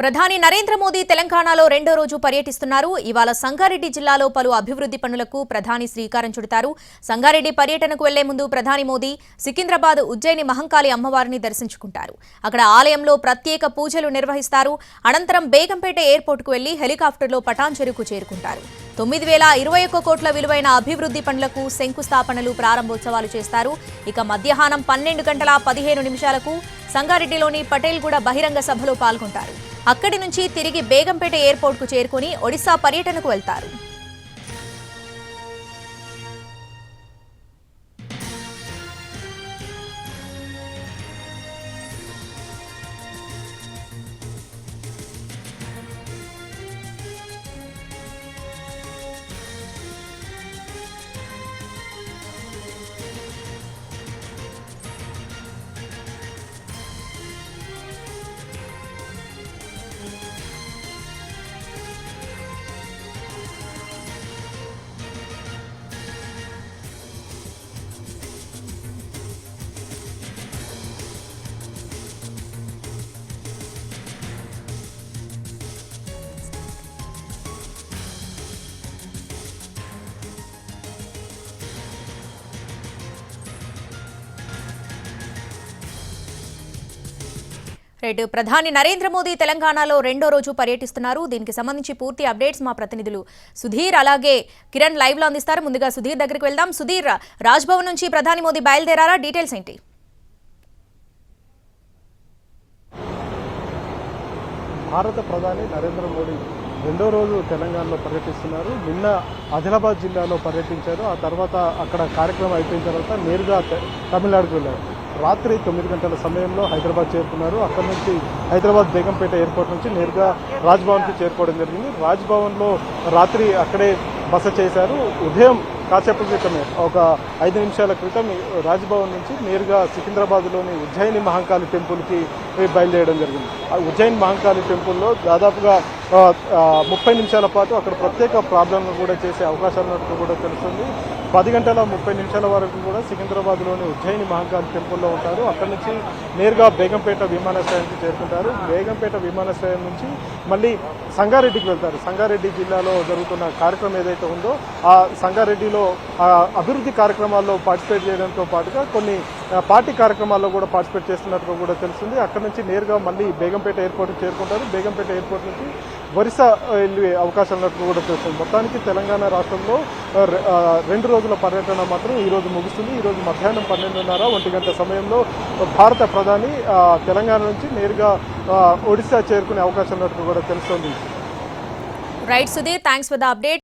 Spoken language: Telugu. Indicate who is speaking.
Speaker 1: ప్రధాని నరేంద్ర మోదీ తెలంగాణలో రెండో రోజు పర్యటిస్తున్నారు. ఇవాళ సంగారెడ్డి జిల్లాలో పలు అభివృద్ధి పనులకు ప్రధాని శ్రీకారం చుడతారు. సంగారెడ్డి పర్యటనకు వెళ్లే ముందు ప్రధాని మోదీ సికింద్రాబాద్ ఉజ్జయిని మహంకాళి అమ్మవారిని దర్శించుకుంటారు. అక్కడ ఆలయంలో ప్రత్యేక పూజలు నిర్వహిస్తారు. అనంతరం బేగంపేట ఎయిర్పోర్టుకు వెళ్లి హెలికాప్టర్లో పటాన్ చెరుకు చేరుకుంటారు. 9,021 కోట్ల విలువైన అభివృద్ధి పనులకు శంకుస్థాపనలు ప్రారంభోత్సవాలు చేస్తారు. ఇక మధ్యాహ్నం 12:15 సంగారెడ్డిలోని పటేల్గూడ బహిరంగ సభలో పాల్గొంటారు. అక్కడి నుంచి తిరిగి బేగంపేట ఎయిర్పోర్టుకు చేరుకుని ఒడిశా పర్యటనకు వెళ్తారు. ప్రధాని నరేంద్ర మోదీ తెలంగాణలో రెండో రోజు పర్యటిస్తున్నారు. దీనికి సంబంధించి పూర్తి అప్డేట్స్ మా ప్రతినిధులు సుధీర్ అలాగే కిరణ్ లైవ్ లో అందిస్తారు. ముందుగా సుధీర్ దగ్గరికి వెళ్దాం. సుధీర్, రాజ్భవన్ నుంచి ప్రధాని మోదీ బయలుదేరారా? డీటెయిల్స్ ఏంటి?
Speaker 2: భారత ప్రధాని నరేంద్ర మోదీ రెండో రోజు తెలంగాణలో పర్యటిస్తున్నారు. నిన్న ఆదిలాబాద్ జిల్లాలో పర్యటించారు. ఆ తర్వాత అక్కడ కార్యక్రమం అయిపోయిన తర్వాత నేరుగా తమిళనాడుకు వెళ్ళారు. రాత్రి 9 గంటల సమయంలో హైదరాబాద్ చేరుకున్నారు. అక్కడి నుంచి హైదరాబాద్ బేగంపేట ఎయిర్పోర్ట్ నుంచి నేరుగా రాజ్భవన్కి చేరుకోవడం జరిగింది. రాజ్భవన్లో రాత్రి అక్కడే బస చేశారు. ఉదయం కాసేపు క్రితమే ఒక 5 నిమిషాల క్రితం రాజ్భవన్ నుంచి నేరుగా సికింద్రాబాద్లోని ఉజ్జయిని మహంకాళి టెంపుల్కి బయలుదేరడం జరిగింది. ఆ ఉజ్జయిని మహంకాళి టెంపుల్లో దాదాపుగా 30 నిమిషాల పాటు అక్కడ ప్రత్యేక ప్రార్థనలు కూడా చేసే అవకాశాలు ఉన్నట్టు కూడా తెలుస్తుంది. 10:30 వరకు కూడా సికింద్రాబాద్లోని ఉజ్జయిని మహంకాళి టెంపుల్లో ఉంటారు. అక్కడి నుంచి నేరుగా బేగంపేట విమానాశ్రయానికి చేరుకుంటారు. బేగంపేట విమానాశ్రయం నుంచి మళ్ళీ సంగారెడ్డికి వెళ్తారు. సంగారెడ్డి జిల్లాలో జరుగుతున్న కార్యక్రమం ఏదైతే ఉందో ఆ సంగారెడ్డిలో అభివృద్ధి కార్యక్రమాల్లో పార్టిసిపేట్ చేయడంతో పాటుగా కొన్ని పార్టీ కార్యక్రమాల్లో కూడా పార్టిసిపేట్ చేస్తున్నట్టు కూడా తెలుస్తుంది. అక్కడ నుంచి నేరుగా మళ్ళీ బేగంపేట ఎయిర్పోర్ట్కి చేరుకుంటారు. బేగంపేట ఎయిర్పోర్ట్ నుంచి ఒరిస్సా వెళ్ళే అవకాశం ఉన్నట్టు కూడా తెలుస్తుంది. మొత్తానికి తెలంగాణ రాష్ట్రంలో 2 రోజుల పర్యటన మాత్రం ఈరోజు ముగుస్తుంది. ఈరోజు మధ్యాహ్నం 12:30 1 గంట సమయంలో భారత ప్రధాని తెలంగాణ నుంచి నేరుగా ఒడిశా చేరుకునే అవకాశం ఉన్నట్టు కూడా తెలుస్తుంది.
Speaker 1: Right Sudheer, thanks for the update.